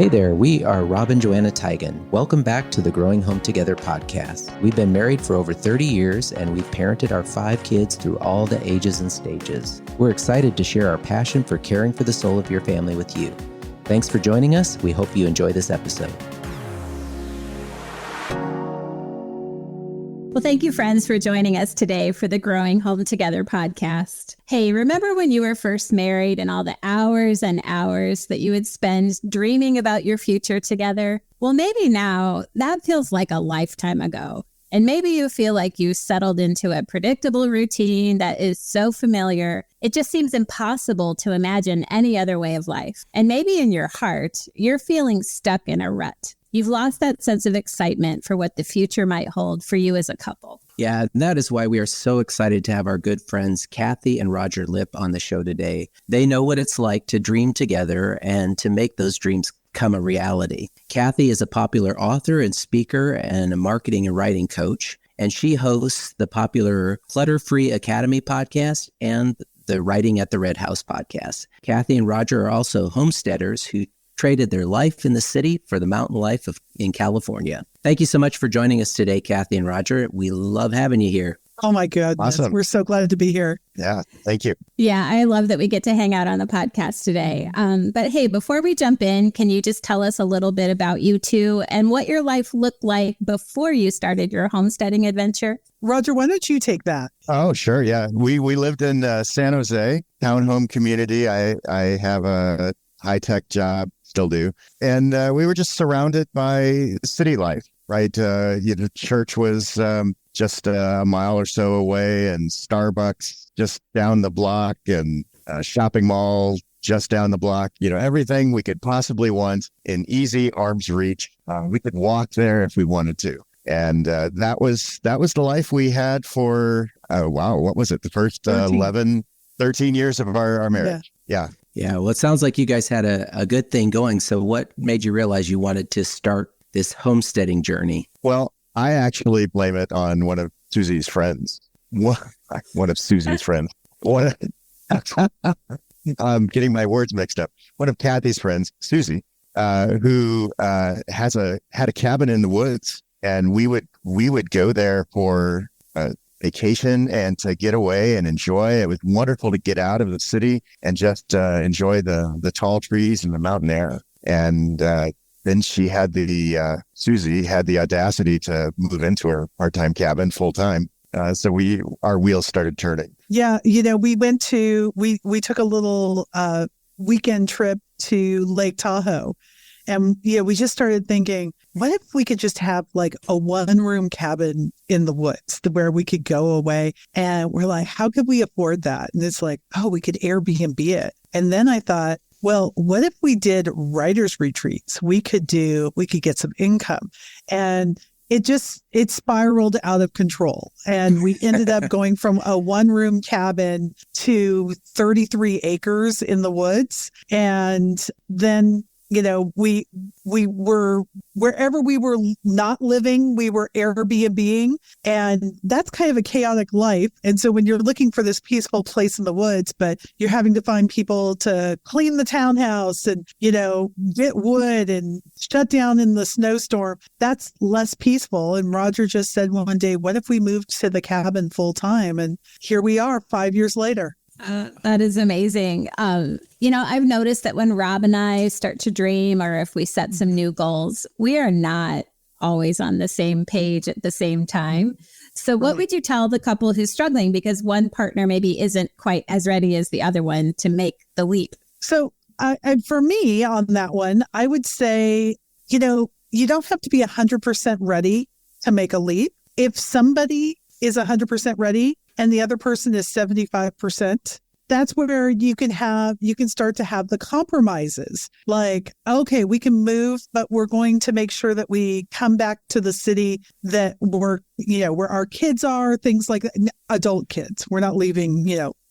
Hey there, we are Rob and Joanna Tigan. Welcome back to the Growing Home Together podcast. We've been married for over 30 years and we've parented our 5 kids through all the ages and stages. We're excited to share our passion for caring for the soul of your family with you. Thanks for joining us. We hope you enjoy this episode. Well, thank you, friends, for joining us today for the Growing Home Together podcast. Hey, remember when you were first married and all the hours and hours that you would spend dreaming about your future together? Well, maybe now that feels like a lifetime ago. And maybe you feel like you settled into a predictable routine that is so familiar, it just seems impossible to imagine any other way of life. And maybe in your heart, you're feeling stuck in a rut. You've lost that sense of excitement for what the future might hold for you as a couple. Yeah, and that is why we are so excited to have our good friends Kathi and Roger Lipp on the show today. They know what it's like to dream together and to make those dreams come a reality. Kathi is a popular author and speaker and a marketing and writing coach, and she hosts the popular Clutter Academy podcast and the Writing at the Red House podcast. Kathi and Roger are also homesteaders who traded their life in the city for the mountain life in California. Thank you so much for joining us today, Kathi and Roger. We love having you here. Oh my goodness. Awesome. We're so glad to be here. Yeah, thank you. Yeah, I love that we get to hang out on the podcast today. But hey, before we jump in, can you just tell us a little bit about you two and what your life looked like before you started your homesteading adventure? Roger, why don't you take that? Oh, sure. Yeah. We lived in San Jose, townhome community. I have a high-tech job, still do. And we were just surrounded by city life, right? Church was just a mile or so away, and Starbucks just down the block, and shopping mall just down the block. Everything we could possibly want in easy arm's reach. We could walk there if we wanted to. And that was the life we had for, what was it? The first 13 years of our marriage. Yeah. Yeah, well, it sounds like you guys had a good thing going. So what made you realize you wanted to start this homesteading journey? Well, I actually blame it on one of Susie's friends. One of Susie's friends. I'm getting my words mixed up. One of Kathy's friends, Susie, who had a cabin in the woods, and we would go there for vacation and to get away and enjoy. It was wonderful to get out of the city and just enjoy the tall trees and the mountain air. And then Susie had the audacity to move into her part-time cabin full-time. So our wheels started turning. Yeah. We took a little weekend trip to Lake Tahoe. And we just started thinking, what if we could just have like a 1-room cabin in the woods where we could go away? And we're like, how could we afford that? And it's like, we could Airbnb it. And then I thought, well, what if we did writers' retreats? We could get some income. And it spiraled out of control. And we ended up going from a 1-room cabin to 33 acres in the woods. And then we were, wherever we were not living, we were Airbnb-ing, and that's kind of a chaotic life. And so when you're looking for this peaceful place in the woods, but you're having to find people to clean the townhouse and, get wood and shut down in the snowstorm, that's less peaceful. And Roger just said one day, what if we moved to the cabin full time? And here we are 5 years later. That is amazing. I've noticed that when Rob and I start to dream, or if we set some new goals, we are not always on the same page at the same time. So what would you tell the couple who's struggling because one partner maybe isn't quite as ready as the other one to make the leap? So for me on that one, I would say, you don't have to be 100% ready to make a leap. If somebody is 100% ready and the other person is 75%, that's where you can start to have the compromises. Like, okay, we can move, but we're going to make sure that we come back to the city that where our kids are, things like that. Adult kids. We're not leaving,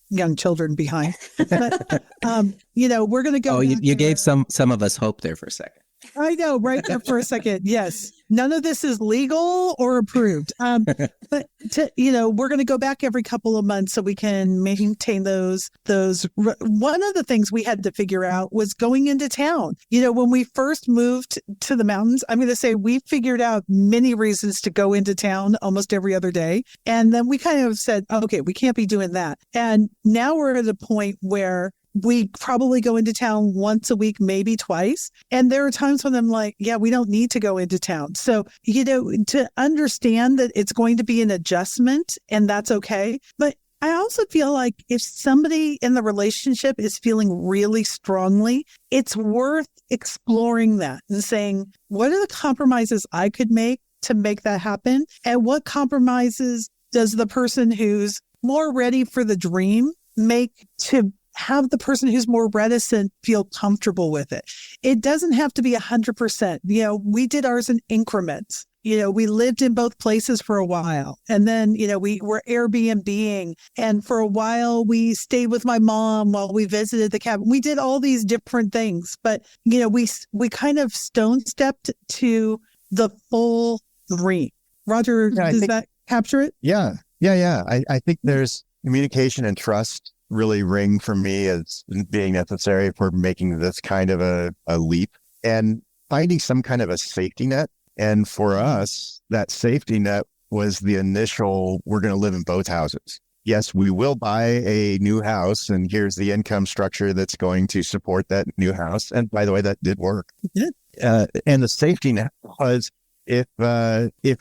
young children behind. But, we're going to go. Oh, you gave some of us hope there for a second. I know, right there for a second. Yes. None of this is legal or approved. But we're going to go back every couple of months so we can maintain those. One of the things we had to figure out was going into town. When we first moved to the mountains, I'm going to say we figured out many reasons to go into town almost every other day. And then we kind of said, okay, we can't be doing that. And now we're at a point where we probably go into town once a week, maybe twice. And there are times when I'm like, yeah, we don't need to go into town. So, to understand that it's going to be an adjustment and that's okay. But I also feel like if somebody in the relationship is feeling really strongly, it's worth exploring that and saying, what are the compromises I could make to make that happen? And what compromises does the person who's more ready for the dream make to have the person who's more reticent feel comfortable with it? It doesn't have to be 100%. We did ours in increments. We lived in both places for a while. And then, we were Airbnb-ing. And for a while, we stayed with my mom while we visited the cabin. We did all these different things. But, we kind of stone stepped to the full dream. Roger, does that capture it? Yeah. I think there's communication and trust really ring for me as being necessary for making this kind of a leap and finding some kind of a safety net. And for us, that safety net was the initial, we're going to live in both houses. Yes, we will buy a new house, and here's the income structure that's going to support that new house. And by the way, that did work. It did. And the safety net was if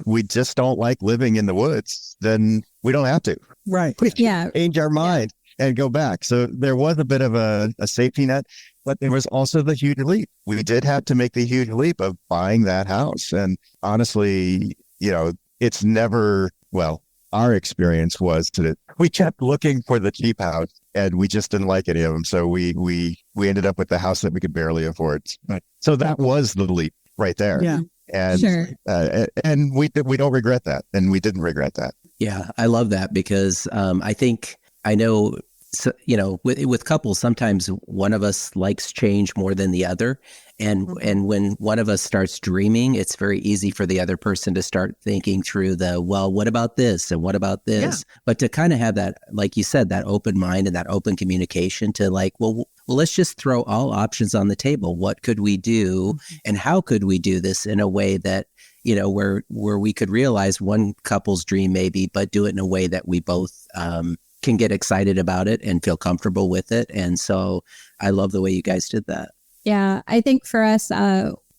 we just don't like living in the woods, then we don't have to. Right. We can change our mind and go back. So there was a bit of a safety net, but there was also the huge leap. We did have to make the huge leap of buying that house. And honestly, it's never, our experience was that we kept looking for the cheap house and we just didn't like any of them. So we ended up with the house that we could barely afford. So that was the leap right there. Yeah. And, sure. And we don't regret that. And we didn't regret that. Yeah, I love that because I know, with couples, sometimes one of us likes change more than the other. And when one of us starts dreaming, it's very easy for the other person to start thinking through what about this? And what about this? Yeah. But to kind of have that, like you said, that open mind and that open communication to well, let's just throw all options on the table. What could we do? And how could we do this in a way that, where we could realize one couple's dream maybe, but do it in a way that we both, can get excited about it and feel comfortable with it. And so I love the way you guys did that. Yeah, I think for us,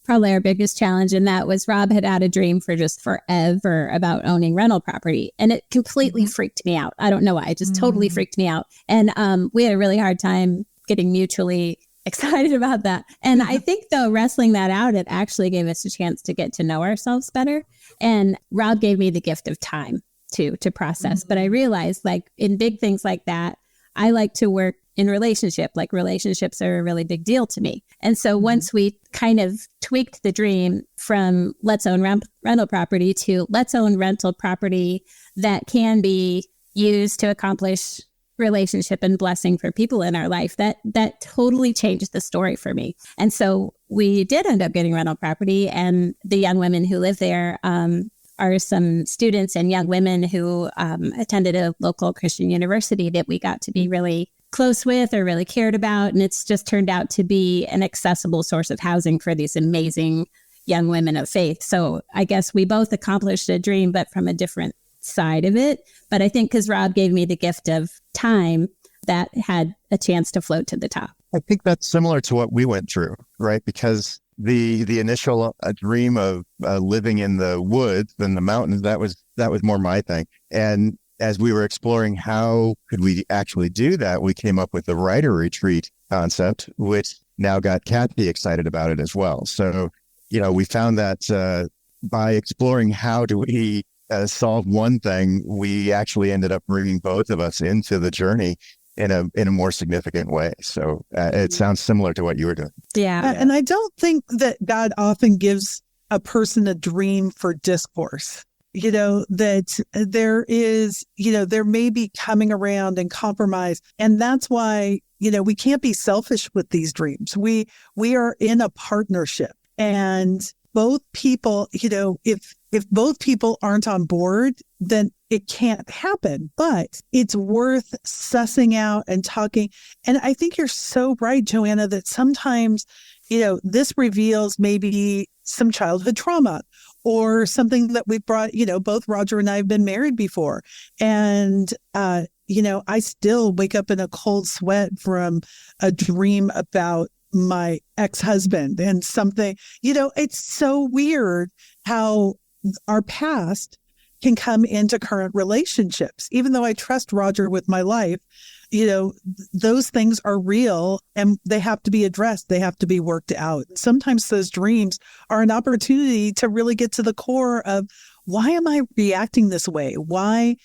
probably our biggest challenge in that was Rob had a dream for just forever about owning rental property. And it completely freaked me out. I don't know why. It just totally freaked me out. And we had a really hard time getting mutually excited about that. And I think, though, wrestling that out, it actually gave us a chance to get to know ourselves better. And Rob gave me the gift of time to process. But I realized, in big things like that, I like to work in relationship. Relationships are a really big deal to me. And so once we kind of tweaked the dream from let's own rental property to let's own rental property that can be used to accomplish relationship and blessing for people in our life, that totally changed the story for me. And so we did end up getting rental property, and the young women who live there are some students and young women who attended a local Christian university that we got to be really close with or really cared about. And it's just turned out to be an accessible source of housing for these amazing young women of faith. So I guess we both accomplished a dream, but from a different side of it. But I think because Rob gave me the gift of time, that had a chance to float to the top. I think that's similar to what we went through, right? Because the initial dream of living in the woods and the mountains, that was more my thing. And as we were exploring how could we actually do that, we came up with the writer retreat concept, which now got Kathi excited about it as well. So, we found that by exploring how do we solve one thing, we actually ended up bringing both of us into the journey in a more significant way. So it sounds similar to what you were doing. Yeah. And I don't think that God often gives a person a dream for discourse. That there is, there may be coming around and compromise. And that's why, we can't be selfish with these dreams. We are in a partnership, and both people, if both people aren't on board, then it can't happen. But it's worth sussing out and talking. And I think you're so right, Joanna, that sometimes, this reveals maybe some childhood trauma or something that we've brought, both Roger and I have been married before. And, I still wake up in a cold sweat from a dream about my ex-husband and something, it's so weird how our past can come into current relationships. Even though I trust Roger with my life, those things are real and they have to be addressed. They have to be worked out. Sometimes those dreams are an opportunity to really get to the core of, why am I reacting this way? Why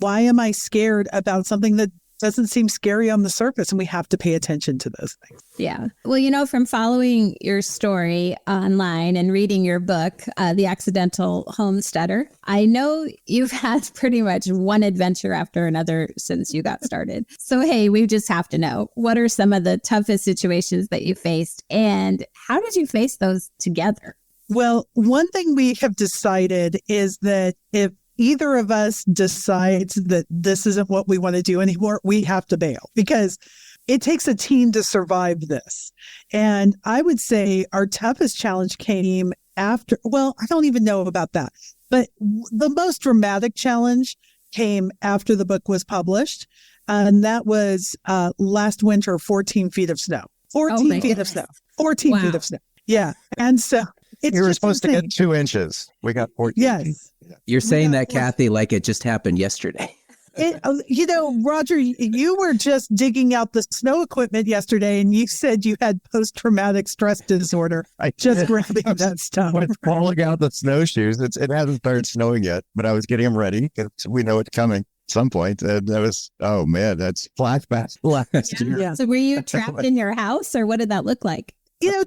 am I scared about something that doesn't seem scary on the surface? And we have to pay attention to those things. Yeah. Well, from following your story online and reading your book, The Accidental Homesteader, I know you've had pretty much one adventure after another since you got started. So, hey, we just have to know, what are some of the toughest situations that you faced and how did you face those together? Well, one thing we have decided is that if either of us decides that this isn't what we want to do anymore, we have to bail, because it takes a team to survive this. And I would say our toughest challenge came after, well, I don't even know about that, but the most dramatic challenge came after the book was published. And that was last winter, 14 feet of snow. 14 feet of snow. 14 feet of snow. Yeah. And so it's you were just supposed insane. to get 2 inches. We got 14. Yes. You're saying that, Kathy, like it just happened yesterday. Roger, you were just digging out the snow equipment yesterday and you said you had post-traumatic stress disorder. Just grabbing that stuff. When pulling out the snowshoes, it hasn't started snowing yet, but I was getting them ready because we know it's coming at some point. And that was, oh man, that's flashbacks last year. Yeah. So were you trapped in your house or what did that look like?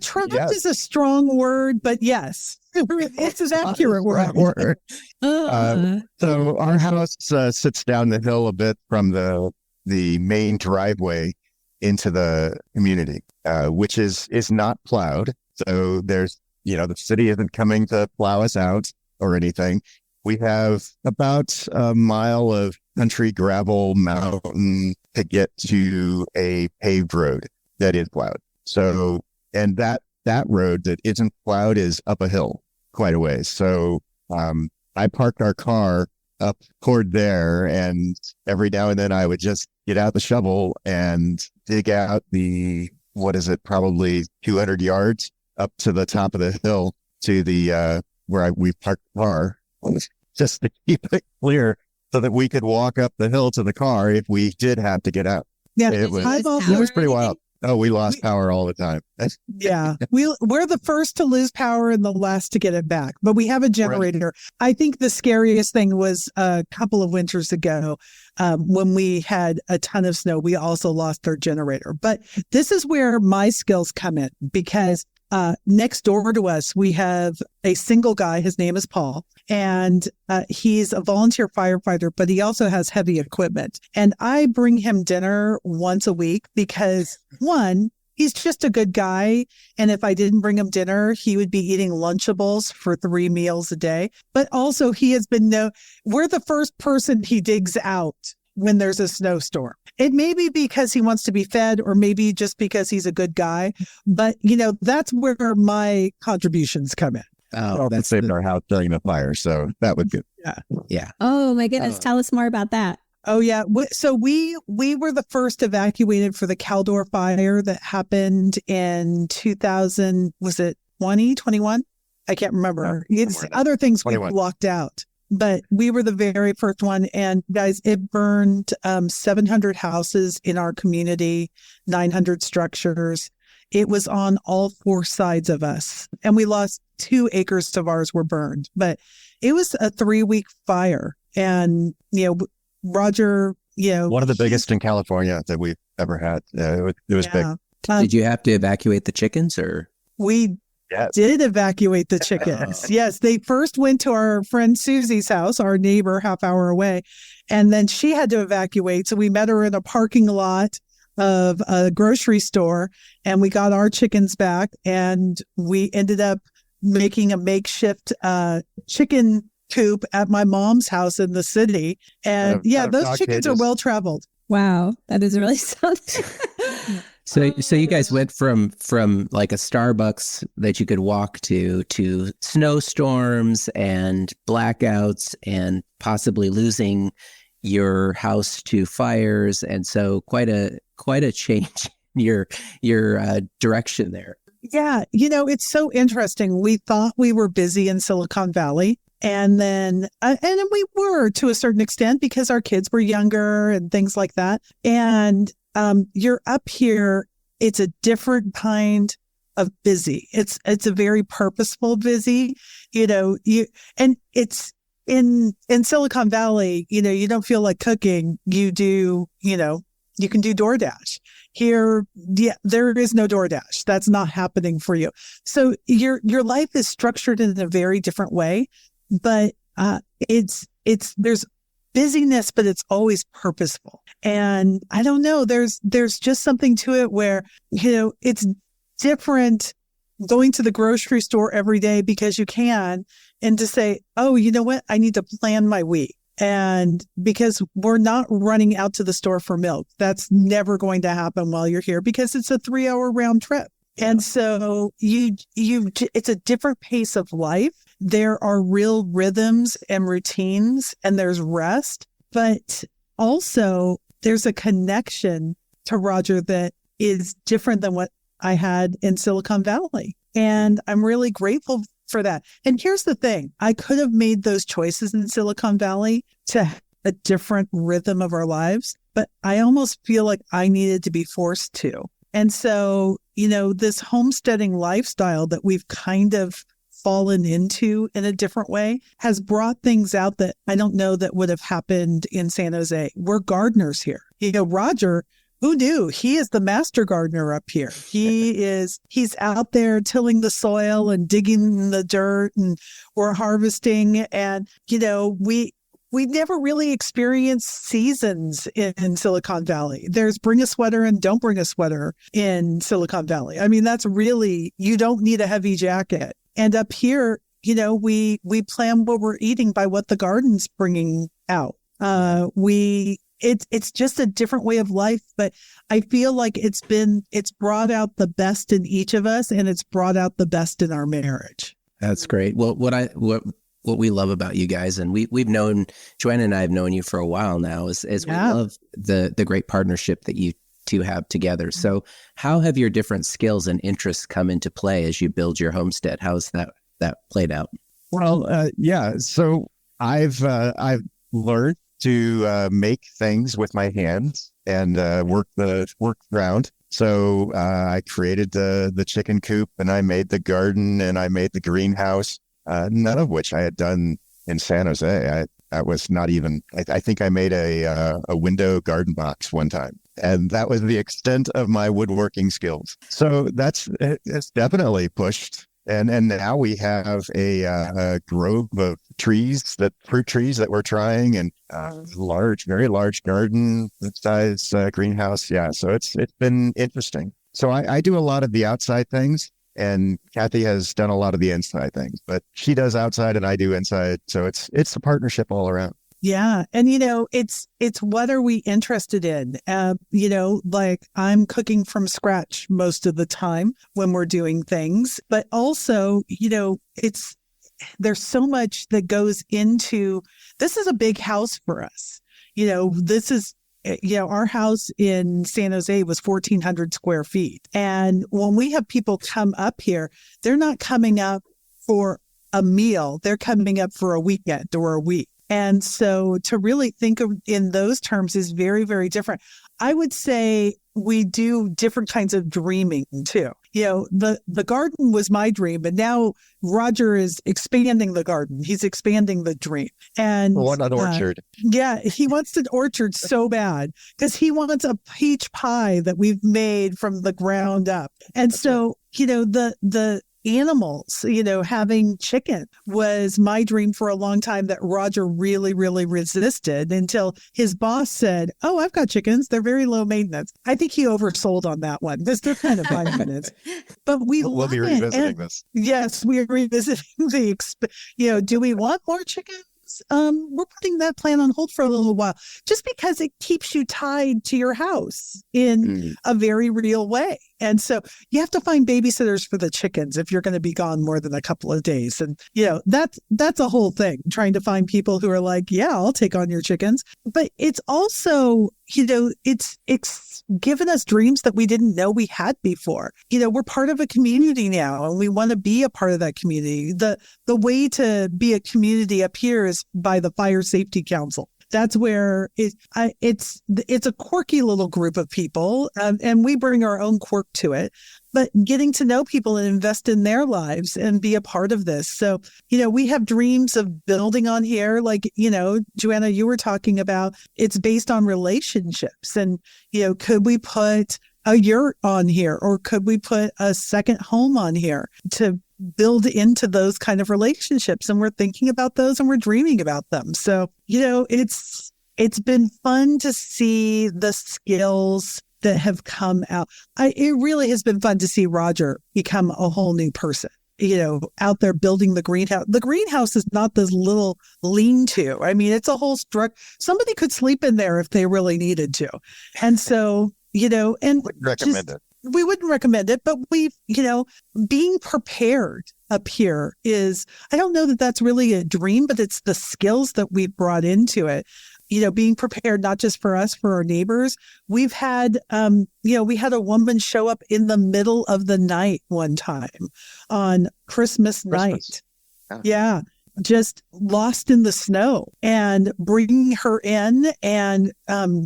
Trapped is a strong word, but yes, it's an accurate word. So our house sits down the hill a bit from the main driveway into the community, which is not plowed. So there's, the city isn't coming to plow us out or anything. We have about a mile of country gravel mountain to get to a paved road that is plowed. So, and that road that isn't plowed is up a hill quite a ways. So I parked our car up toward there, and every now and then I would just get out the shovel and dig out probably 200 yards up to the top of the hill to the where we parked the car, just to keep it clear so that we could walk up the hill to the car if we did have to get out. Yeah, it was pretty wild. Oh, we lost power all the time. Yeah, we're the first to lose power and the last to get it back. But we have a generator. Right. I think the scariest thing was a couple of winters ago when we had a ton of snow. We also lost our generator. But this is where my skills come in, because next door to us, we have a single guy. His name is Paul, and he's a volunteer firefighter, but he also has heavy equipment. And I bring him dinner once a week because, one, he's just a good guy. And if I didn't bring him dinner, he would be eating Lunchables for 3 meals a day. But also we're the first person he digs out when there's a snowstorm. It may be because he wants to be fed or maybe just because he's a good guy. But, that's where my contributions come in. Oh, that saved our house during the fire. So that was good. Yeah. Oh, my goodness. Tell us more about that. Oh, yeah. So we were the first evacuated for the Caldor fire that happened in 2000. Was it 2021? I can't remember. It's other things we blocked out. But we were the very first one. And guys, it burned 700 houses in our community, 900 structures. It was on all 4 sides of us. And we lost 2 acres of ours were burned. But it was a 3-week fire. And, Roger, one of the biggest in California that we've ever had. It was big. Did you have to evacuate the chickens or? We did evacuate the chickens. Yes, they first went to our friend Susie's house, our neighbor, half hour away, and then she had to evacuate. So we met her in a parking lot of a grocery store, and we got our chickens back, and we ended up making a makeshift chicken coop at my mom's house in the city. And those chickens are well traveled. Wow, that is really something. So you guys went from like a Starbucks that you could walk to snowstorms and blackouts and possibly losing your house to fires, and so quite a change in your direction there. Yeah, it's so interesting. We thought we were busy in Silicon Valley. And then we were to a certain extent because our kids were younger and things like that. And you're up here. It's a different kind of busy. It's a very purposeful busy. And it's in Silicon Valley. You don't feel like cooking. You do. You can do DoorDash. Here, there is no DoorDash. That's not happening for you. So your life is structured in a very different way. But there's busyness, but it's always purposeful. And I don't know, there's just something to it where, it's different going to the grocery store every day because you can, and to say, oh, you know what? I need to plan my week. And because we're not running out to the store for milk, that's never going to happen while you're here because it's a 3-hour round trip. And so it's a different pace of life. There are real rhythms and routines, and there's rest, but also there's a connection to Roger that is different than what I had in Silicon Valley. And I'm really grateful for that. And here's the thing. I could have made those choices in Silicon Valley to have a different rhythm of our lives, but I almost feel like I needed to be forced to. And so, this homesteading lifestyle that we've kind of fallen into in a different way has brought things out that I don't know that would have happened in San Jose. We're gardeners here. Roger, who knew? He is the master gardener up here. He's out there tilling the soil and digging the dirt, and we're harvesting. And, we never really experienced seasons in Silicon Valley. There's bring a sweater and don't bring a sweater in Silicon Valley. I mean, that's really, you don't need a heavy jacket. And up here, we plan what we're eating by what the garden's bringing out. It's just a different way of life, but I feel like it's brought out the best in each of us, and it's brought out the best in our marriage. That's great. Well, what we love about you guys, and we've known, Joanna and I have known you for a while now, is we love the great partnership that you two have together. So how have your different skills and interests come into play as you build your homestead? How's that played out? Well, so I've learned to make things with my hands and work the ground. So I created the chicken coop, and I made the garden, and I made the greenhouse. None of which I had done in San Jose. I was not even, I think I made a window garden box one time. And that was the extent of my woodworking skills. So it's definitely pushed. And now we have a grove of fruit trees that we're trying, and very large garden size greenhouse. Yeah. So it's been interesting. So I do a lot of the outside things. And Kathi has done a lot of the inside things, but she does outside and I do inside. So it's a partnership all around. Yeah. And, it's what are we interested in? Like I'm cooking from scratch most of the time when we're doing things, but also, there's so much that goes into, this is a big house for us. Our house in San Jose was 1,400 square feet. And when we have people come up here, they're not coming up for a meal. They're coming up for a weekend or a week. And so to really think of in those terms is very, very different. I would say we do different kinds of dreaming too. The garden was my dream, but now Roger is expanding the garden. He's expanding the dream. And what an orchard. Yeah, he wants an orchard so bad because he wants a peach pie that we've made from the ground up. And so, animals, having chicken was my dream for a long time that Roger really, really resisted until his boss said, "Oh, I've got chickens. They're very low maintenance." I think he oversold on that one because they're kind of 5 minutes. But we'll be revisiting this. Yes, we are revisiting do we want more chickens? We're putting that plan on hold for a little while just because it keeps you tied to your house in a very real way. And so you have to find babysitters for the chickens if you're going to be gone more than a couple of days. And, that's a whole thing, trying to find people who are like, yeah, I'll take on your chickens. But it's also, it's given us dreams that we didn't know we had before. We're part of a community now and we want to be a part of that community. The way to be a community up here is by the Fire Safety Council. That's where it's a quirky little group of people, and we bring our own quirk to it. But getting to know people and invest in their lives and be a part of this. So, we have dreams of building on here. Like, Joanna, you were talking about it's based on relationships. And, could we put a yurt on here, or could we put a second home on here to build into those kind of relationships? And we're thinking about those and we're dreaming about them. So, it's been fun to see the skills that have come out. It really has been fun to see Roger become a whole new person, out there building the greenhouse. The greenhouse is not this little lean-to. I mean, it's a whole structure. Somebody could sleep in there if they really needed to. And so, and wouldn't recommend it. We wouldn't recommend it, but being prepared up here is, I don't know that that's really a dream, but it's the skills that we've brought into it. Being prepared, not just for us, for our neighbors. We've had, we had a woman show up in the middle of the night one time on Christmas night. Yeah. Just lost in the snow, and bringing her in and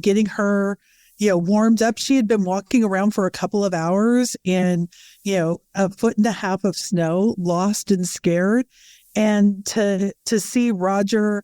getting her warmed up. She had been walking around for a couple of hours in, 1.5 feet of snow, lost and scared. And to see Roger,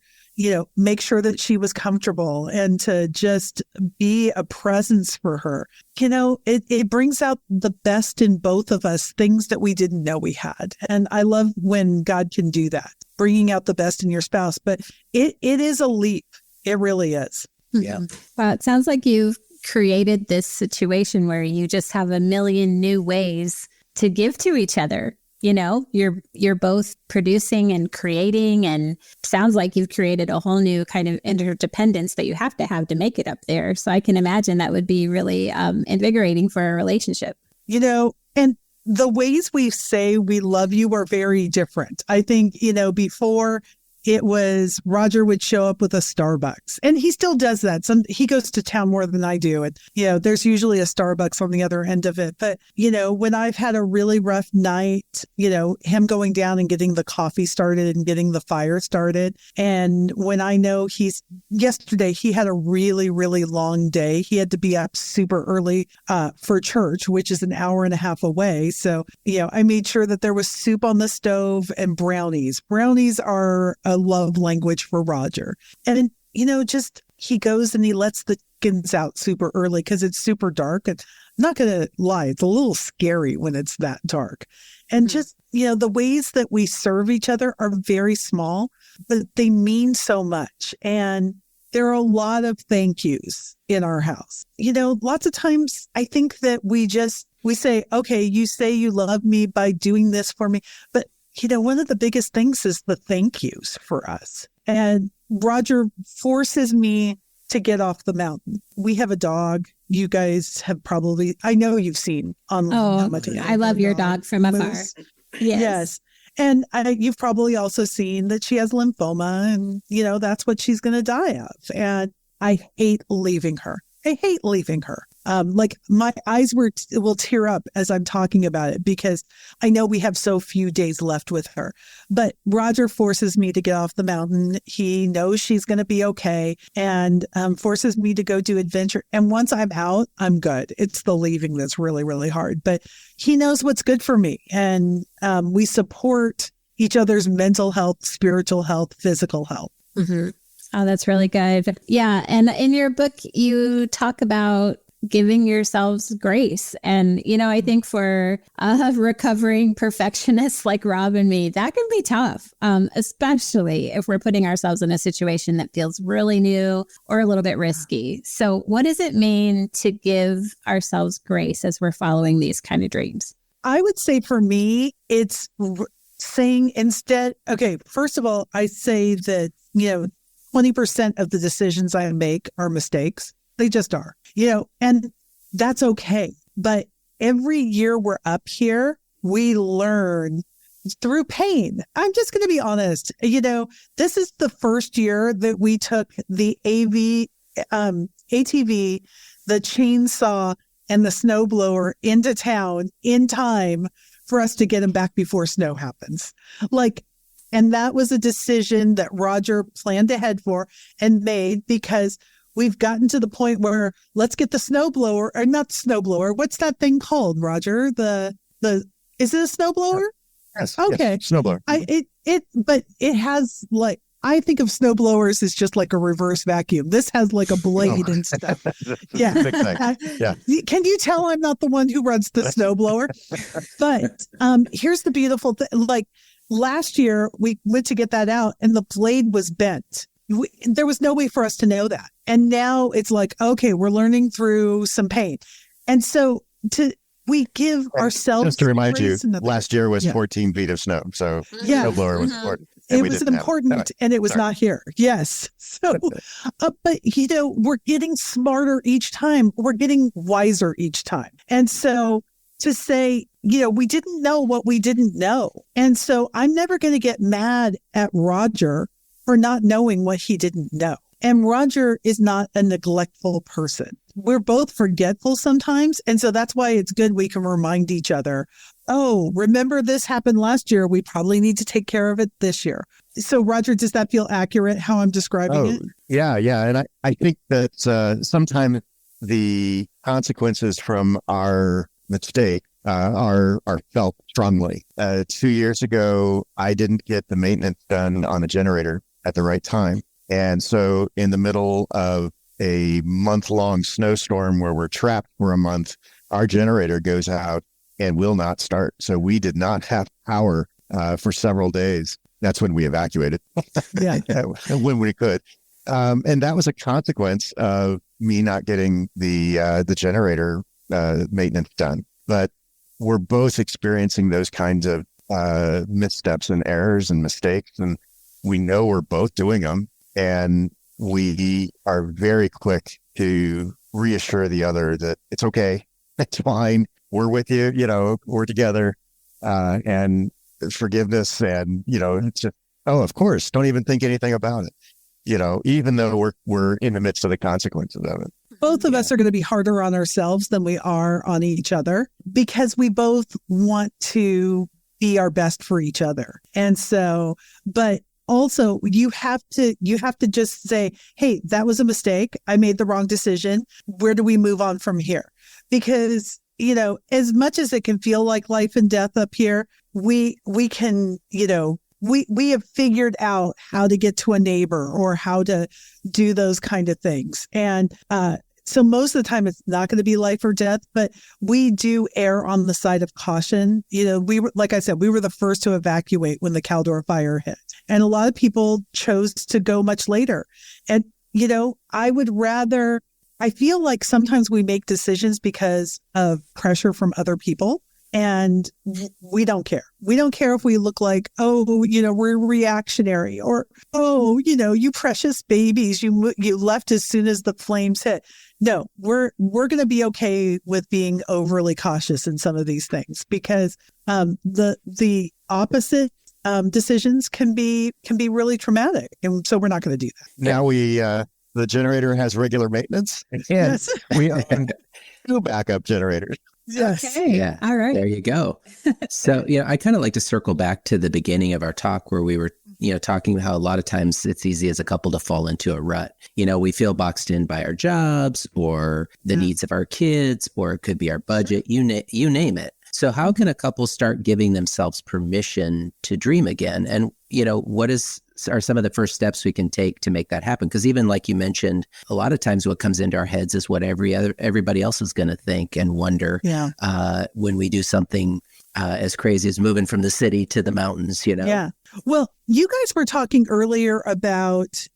make sure that she was comfortable and to just be a presence for her. It brings out the best in both of us, things that we didn't know we had. And I love when God can do that, bringing out the best in your spouse. But it is a leap. It really is. Yeah. Wow. It sounds like you've created this situation where you just have a million new ways to give to each other. You're both producing and creating, and sounds like you've created a whole new kind of interdependence that you have to make it up there. So I can imagine that would be really invigorating for a relationship. And the ways we say we love you are very different. I think, before it was Roger would show up with a Starbucks, and he still does that. He goes to town more than I do. And, there's usually a Starbucks on the other end of it. But, when I've had a really rough night, him going down and getting the coffee started and getting the fire started. And when I know yesterday, he had a really, really long day. He had to be up super early for church, which is an hour and a half away. So, I made sure that there was soup on the stove and brownies. Brownies are a love language for Roger. And, just he goes and he lets the chickens out super early because it's super dark. And I'm not going to lie, it's a little scary when it's that dark. And just, the ways that we serve each other are very small, but they mean so much. And there are a lot of thank yous in our house. Lots of times I think that we say, okay, you say you love me by doing this for me, but one of the biggest things is the thank yous for us. And Roger forces me to get off the mountain. We have a dog. You guys have I know you've seen online. How much I love your dog from afar. Yes. And you've probably also seen that she has lymphoma, and, that's what she's going to die of. And I hate leaving her. Like my eyes will tear up as I'm talking about it because I know we have so few days left with her. But Roger forces me to get off the mountain. He knows she's going to be okay, and forces me to go do adventure. And once I'm out, I'm good. It's the leaving that's really, really hard. But he knows what's good for me. And we support each other's mental health, spiritual health, physical health. Mm-hmm. Oh, that's really good. Yeah. And in your book, you talk about giving yourselves grace. And, I think for recovering perfectionists like Rob and me, that can be tough, especially if we're putting ourselves in a situation that feels really new or a little bit risky. So what does it mean to give ourselves grace as we're following these kind of dreams? I would say for me, it's saying instead, okay, first of all, I say that, 20% of the decisions I make are mistakes. They just are, and that's okay. But every year we're up here, we learn through pain. I'm just going to be honest. This is the first year that we took the ATV, the chainsaw, and the snowblower into town in time for us to get them back before snow happens. And that was a decision that Roger planned ahead for and made, because we've gotten to the point where let's get the snowblower, or not snowblower. What's that thing called, Roger? Is it a snowblower? Yes. Okay. Yes, snowblower. But it has I think of snowblowers as just like a reverse vacuum. This has like a blade and stuff. Yeah. Big thing. Yeah. Can you tell I'm not the one who runs the snowblower? But here's the beautiful thing. Last year, we went to get that out and the blade was bent. There was no way for us to know that. And now it's okay, we're learning through some pain. And so we give ourselves... Just to remind you, grace last year was 14 feet of snow. So snowblower was important. It was important and it was not here. Yes. So, but we're getting smarter each time. We're getting wiser each time. And so to say, we didn't know what we didn't know. And so I'm never going to get mad at Roger for not knowing what he didn't know. And Roger is not a neglectful person. We're both forgetful sometimes. And so that's why it's good we can remind each other, oh, remember this happened last year. We probably need to take care of it this year. So Roger, does that feel accurate how I'm describing it? Yeah. And I think that sometimes the consequences from our mistake are felt strongly. 2 years ago, I didn't get the maintenance done on a generator at the right time. And so in the middle of a month-long snowstorm where we're trapped for a month, our generator goes out and will not start. So we did not have power for several days. That's when we evacuated. Yeah. When we could. And that was a consequence of me not getting the generator maintenance done. But we're both experiencing those kinds of missteps and errors and mistakes. And we know we're both doing them. And we are very quick to reassure the other that it's okay. It's fine. We're with you. We're together. And forgiveness. And, it's just, oh, of course, don't even think anything about it. Even though we're in the midst of the consequences of it. Both of us are going to be harder on ourselves than we are on each other, because we both want to be our best for each other. And so, but also you have to just say, hey, that was a mistake. I made the wrong decision. Where do we move on from here? Because, as much as it can feel like life and death up here, we can, we have figured out how to get to a neighbor or how to do those kind of things. And so most of the time it's not going to be life or death, but we do err on the side of caution. We were, like I said, we were the first to evacuate when the Caldor fire hit. And a lot of people chose to go much later. And, I feel like sometimes we make decisions because of pressure from other people. And we don't care. We don't care if we look like, we're reactionary, or, you precious babies, you left as soon as the flames hit. No, we're going to be okay with being overly cautious in some of these things, because the opposite decisions can be really traumatic, and so we're not going to do that. Now the generator has regular maintenance, and Yes. we own 2 backup generators. Yes. Okay. Yeah. All right. There you go. So, I kind of like to circle back to the beginning of our talk where we were, talking about how a lot of times it's easy as a couple to fall into a rut. We feel boxed in by our jobs or the needs of our kids, or it could be our budget, you name it. So how can a couple start giving themselves permission to dream again? And, what is are some of the first steps we can take to make that happen? Because even like you mentioned, a lot of times what comes into our heads is what everybody else is going to think and wonder when we do something as crazy as moving from the city to the mountains, Yeah. Well, you guys were talking earlier about,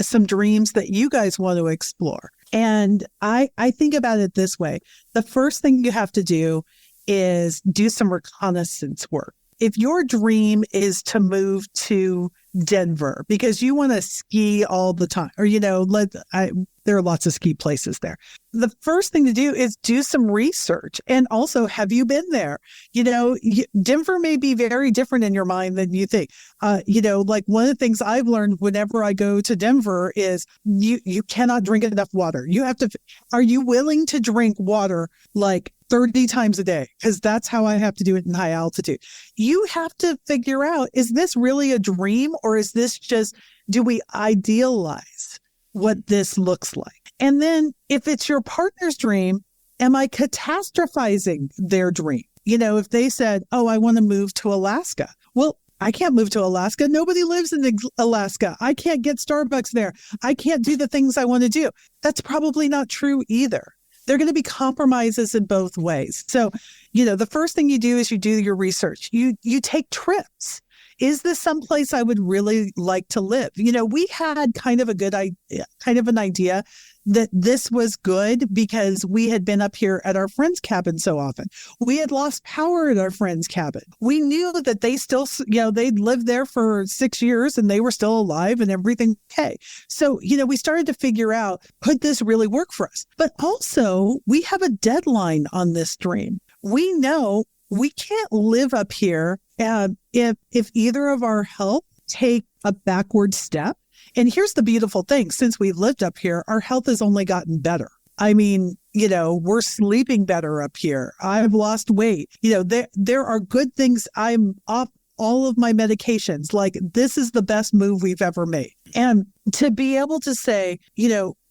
some dreams that you guys want to explore. And I think about it this way. The first thing you have to do is do some reconnaissance work. If your dream is to move to Denver because you want to ski all the time, or, there are lots of ski places there. The first thing to do is do some research. And also, have you been there? Denver may be very different in your mind than you think. Like one of the things I've learned whenever I go to Denver is you cannot drink enough water. Are you willing to drink water like 30 times a day? Because that's how I have to do it in high altitude. You have to figure out, is this really a dream, or is this just, do we idealize what this looks like? And then if it's your partner's dream, am I catastrophizing their dream? If they said, oh, I want to move to Alaska. Well, I can't move to Alaska. Nobody lives in Alaska. I can't get Starbucks there. I can't do the things I want to do. That's probably not true either. There are going to be compromises in both ways. So, the first thing you do is you do your research. You take trips. Is this someplace I would really like to live? We had kind of an idea that this was good because we had been up here at our friend's cabin so often. We had lost power at our friend's cabin. We knew that they still, they'd lived there for 6 years and they were still alive and everything okay. So, we started to figure out, could this really work for us? But also, we have a deadline on this dream. We know we can't live up here if either of our health take a backward step. And here's the beautiful thing. Since we've lived up here, our health has only gotten better. I mean, we're sleeping better up here. I've lost weight. There are good things. I'm off all of my medications. Like, this is the best move we've ever made. And to be able to say,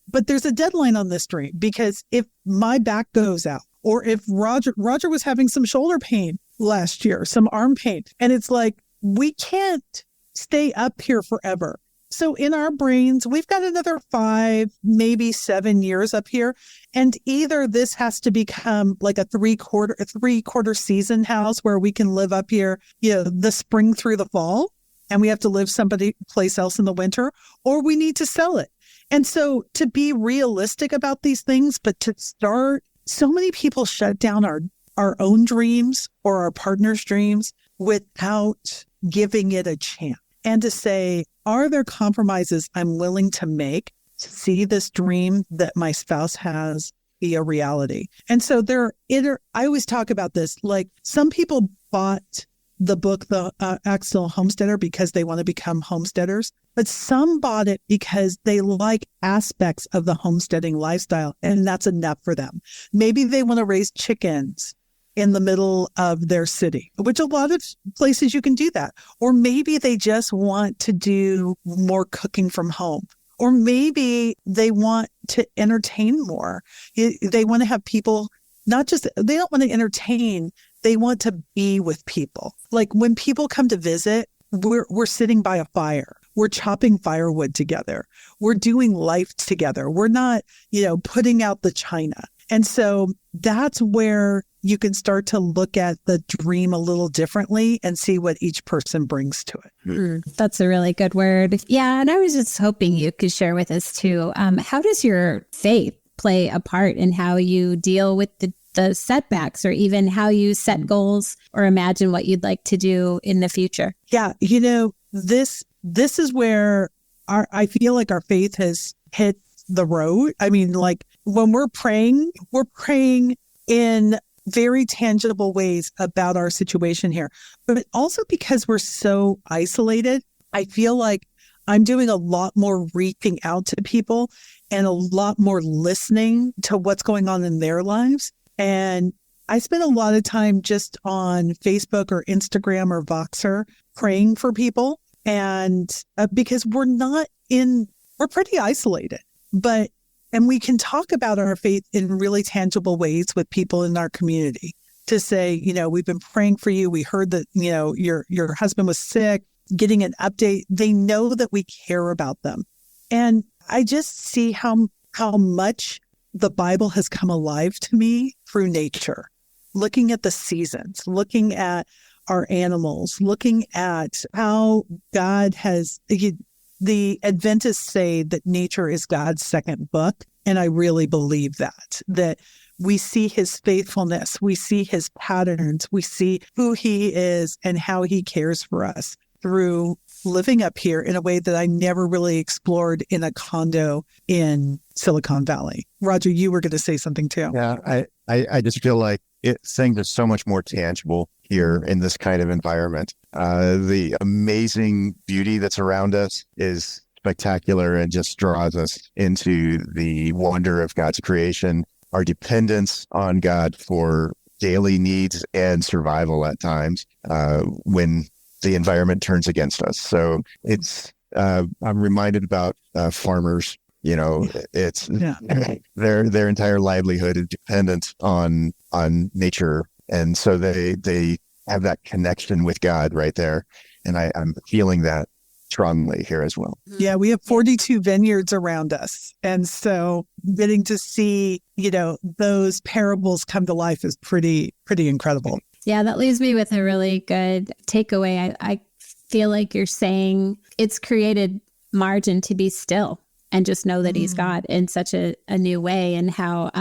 but there's a deadline on this dream, because if my back goes out, or if Roger was having some shoulder pain last year, some arm pain, and it's like, we can't stay up here forever. So in our brains, we've got another 5, maybe 7 years up here. And either this has to become like a three-quarter season house where we can live up here, the spring through the fall, and we have to live someplace else in the winter, or we need to sell it. And so to be realistic about these things, but to start, so many people shut down our own dreams or our partner's dreams without giving it a chance. And to say, are there compromises I'm willing to make to see this dream that my spouse has be a reality? And so I always talk about this, like, some people bought the book, The Accidental Homesteader, because they want to become homesteaders, but some bought it because they like aspects of the homesteading lifestyle, and that's enough for them. Maybe they want to raise chickens in the middle of their city, which a lot of places you can do that. Or maybe they just want to do more cooking from home. Or maybe they want to entertain more. They want to have people, they don't want to entertain, they want to be with people. Like, when people come to visit, we're sitting by a fire. We're chopping firewood together. We're doing life together. We're not, putting out the china. And so that's where you can start to look at the dream a little differently and see what each person brings to it. That's a really good word. Yeah. And I was just hoping you could share with us too, how does your faith play a part in how you deal with the setbacks, or even how you set goals or imagine what you'd like to do in the future? Yeah. This is where I feel like our faith has hit the road. I mean, like, when we're praying in very tangible ways about our situation here, but also because we're so isolated, I feel like I'm doing a lot more reaching out to people and a lot more listening to what's going on in their lives. And I spend a lot of time just on Facebook or Instagram or Voxer praying for people. And because we're pretty isolated, and we can talk about our faith in really tangible ways with people in our community, to say, we've been praying for you. We heard that, your husband was sick. getting an update. They know that we care about them. And I just see how much the Bible has come alive to me through nature, looking at the seasons, looking at our animals, looking at how God has, the Adventists say that nature is God's second book. And I really believe that we see his faithfulness, we see his patterns, we see who he is and how he cares for us through living up here in a way that I never really explored in a condo in Silicon Valley. Roger, you were going to say something too. Yeah, I just feel like things are so much more tangible here in this kind of environment. The amazing beauty that's around us is spectacular and just draws us into the wonder of God's creation, our dependence on God for daily needs and survival at times when the environment turns against us. So I'm reminded about farmers. It's their entire livelihood is dependent on nature, and so they have that connection with God right there. And I'm feeling that strongly here as well. Yeah, we have 42 vineyards around us, and so getting to see those parables come to life is pretty incredible. Yeah, that leaves me with a really good takeaway. I feel like you're saying it's created margin to be still and just know that he's God in such a new way. And how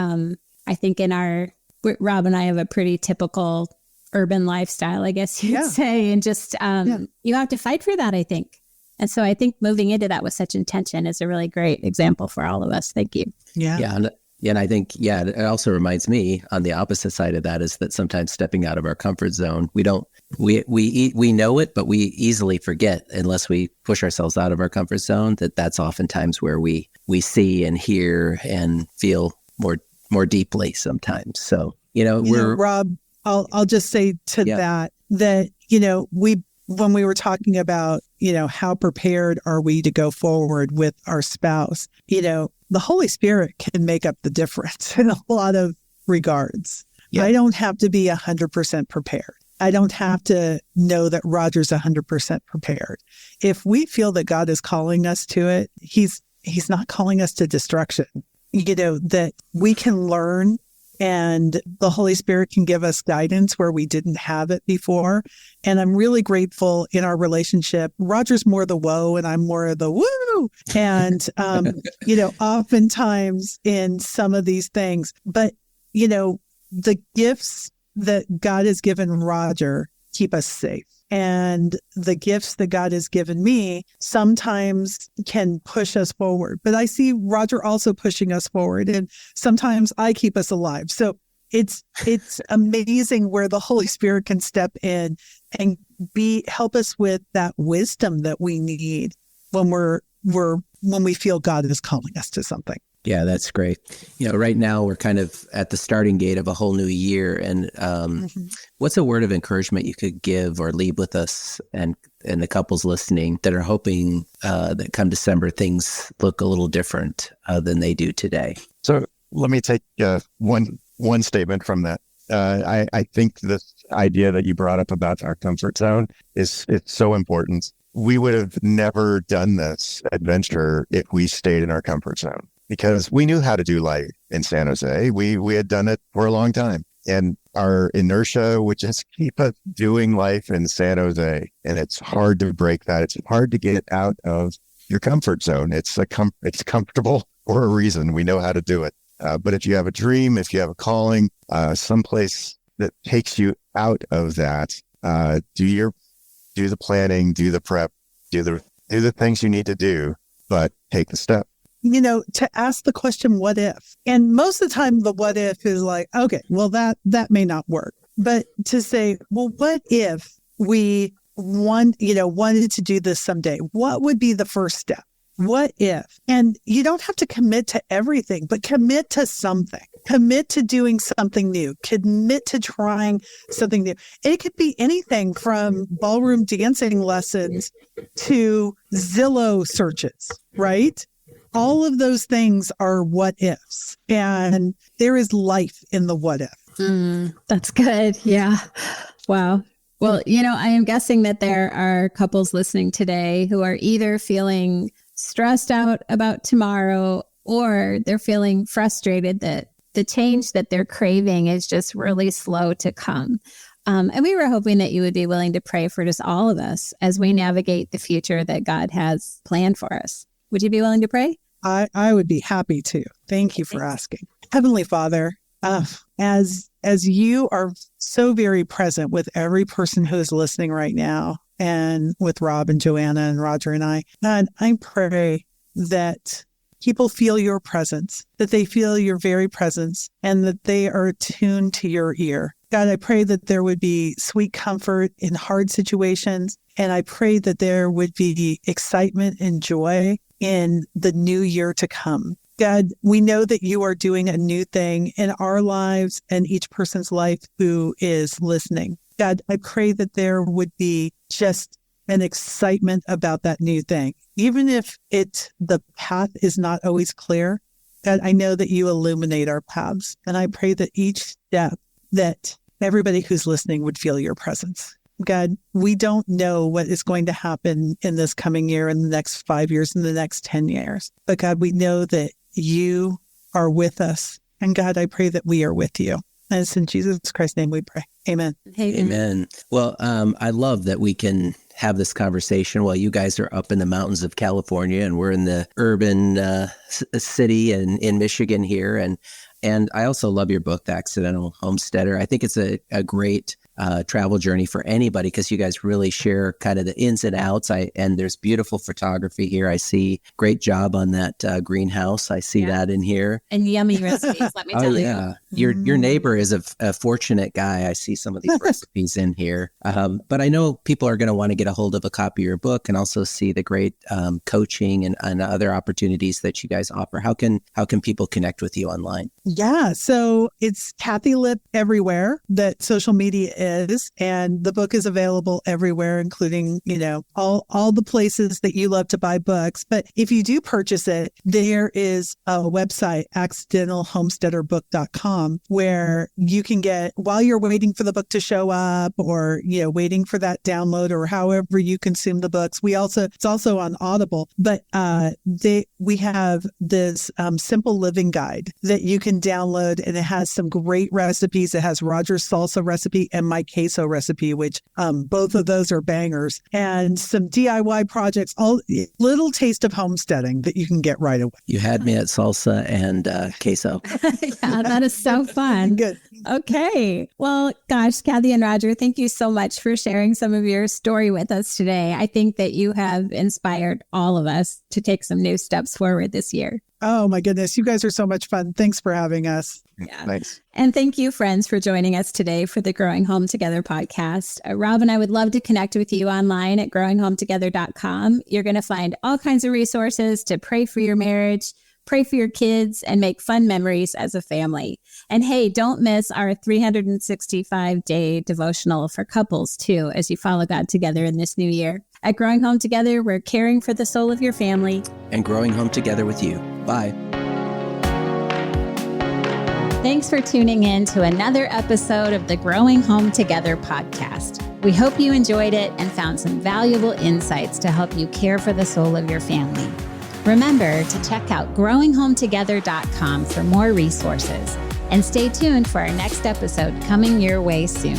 I think Rob and I have a pretty typical urban lifestyle, I guess you'd say. And just you have to fight for that, I think. And so I think moving into that with such intention is a really great example for all of us. Thank you. Yeah. And I think, it also reminds me on the opposite side of that is that sometimes stepping out of our comfort zone, we know it, but we easily forget unless we push ourselves out of our comfort zone, that's oftentimes where we see and hear and feel more deeply sometimes. So, Rob, I'll just say to that, when we were talking about, how prepared are we to go forward with our spouse, the Holy Spirit can make up the difference in a lot of regards. Yeah. I don't have to be 100% prepared. I don't have to know that Roger's 100% prepared. If we feel that God is calling us to it, he's not calling us to destruction, that we can learn and the Holy Spirit can give us guidance where we didn't have it before. And I'm really grateful in our relationship. Roger's more the whoa and I'm more of the woo. And, oftentimes in some of these things, but, the gifts that God has given Roger keep us safe. And the gifts that God has given me sometimes can push us forward. But I see Roger also pushing us forward. And sometimes I keep us alive. So it's amazing where the Holy Spirit can step in and help us with that wisdom that we need when when we feel God is calling us to something. Yeah, that's great. Right now we're kind of at the starting gate of a whole new year. And what's a word of encouragement you could give or leave with us and the couples listening that are hoping that come December, things look a little different than they do today? So let me take one statement from that. I think this idea that you brought up about our comfort zone it's so important. We would have never done this adventure if we stayed in our comfort zone, because we knew how to do life in San Jose. We had done it for a long time. And our inertia would just keep us doing life in San Jose. And it's hard to break that. It's hard to get out of your comfort zone. It's comfortable for a reason. We know how to do it. But if you have a dream, if you have a calling, someplace that takes you out of that, do the planning, do the prep, do the things you need to do, but take the step. To ask the question, what if? And most of the time, the what if is like, okay, well, that may not work. But to say, well, what if we wanted to do this someday? What would be the first step? What if? And you don't have to commit to everything, but commit to something. Commit to doing something new. Commit to trying something new. It could be anything from ballroom dancing lessons to Zillow searches, right? All of those things are what ifs, and there is life in the what if. That's good. Yeah. Wow. Well, I am guessing that there are couples listening today who are either feeling stressed out about tomorrow or they're feeling frustrated that the change that they're craving is just really slow to come. And we were hoping that you would be willing to pray for just all of us as we navigate the future that God has planned for us. Would you be willing to pray? I would be happy to. Thank you for asking. Heavenly Father, as you are so very present with every person who is listening right now, and with Rob and Joanna and Roger and I, God, I pray that people feel your presence, that they feel your very presence, and that they are attuned to your ear. God, I pray that there would be sweet comfort in hard situations, and I pray that there would be excitement and joy in the new year to come. God, we know that you are doing a new thing in our lives and each person's life who is listening. God, I pray that there would be just an excitement about that new thing. Even if the path is not always clear, God, I know that you illuminate our paths. And I pray that each step, that everybody who's listening would feel your presence. God, we don't know what is going to happen in this coming year, in the next 5 years, in the next 10 years. But God, we know that you are with us. And God, I pray that we are with you. And it's in Jesus Christ's name we pray. Amen. Amen. Well, I love that we can have this conversation while you guys are up in the mountains of California and we're in the urban city and in Michigan here. And I also love your book, The Accidental Homesteader. I think it's a great travel journey for anybody because you guys really share kind of the ins and outs. And there's beautiful photography here. I see great job on that greenhouse. I see that in here. And yummy recipes, let me tell you. Your neighbor is a fortunate guy. I see some of these recipes in here. But I know people are going to want to get a hold of a copy of your book and also see the great coaching and other opportunities that you guys offer. How can people connect with you online? Yeah. So it's Kathi Lipp everywhere that social media is. And the book is available everywhere, including, all the places that you love to buy books. But if you do purchase it, there is a website, accidentalhomesteaderbook.com, where you can get, while you're waiting for the book to show up or, waiting for that download or however you consume the books. It's also on Audible, but we have this simple living guide that you can download, and it has some great recipes. It has Roger's salsa recipe and my queso recipe, which both of those are bangers, and some DIY projects, all little taste of homesteading that you can get right away. You had me at salsa and queso. Yeah, that is so fun. Good. Okay. Well, gosh, Kathi and Roger, thank you so much for sharing some of your story with us today. I think that you have inspired all of us to take some new steps forward this year. Oh my goodness. You guys are so much fun. Thanks for having us. Yeah. Thanks. And thank you, friends, for joining us today for the Growing Home Together podcast. Rob and I would love to connect with you online at growinghometogether.com. You're going to find all kinds of resources to pray for your marriage, pray for your kids, and make fun memories as a family. And hey, don't miss our 365-day devotional for couples, too, as you follow God together in this new year. At Growing Home Together, we're caring for the soul of your family and growing home together with you. Bye. Thanks for tuning in to another episode of the Growing Home Together podcast. We hope you enjoyed it and found some valuable insights to help you care for the soul of your family. Remember to check out growinghometogether.com for more resources. And stay tuned for our next episode coming your way soon.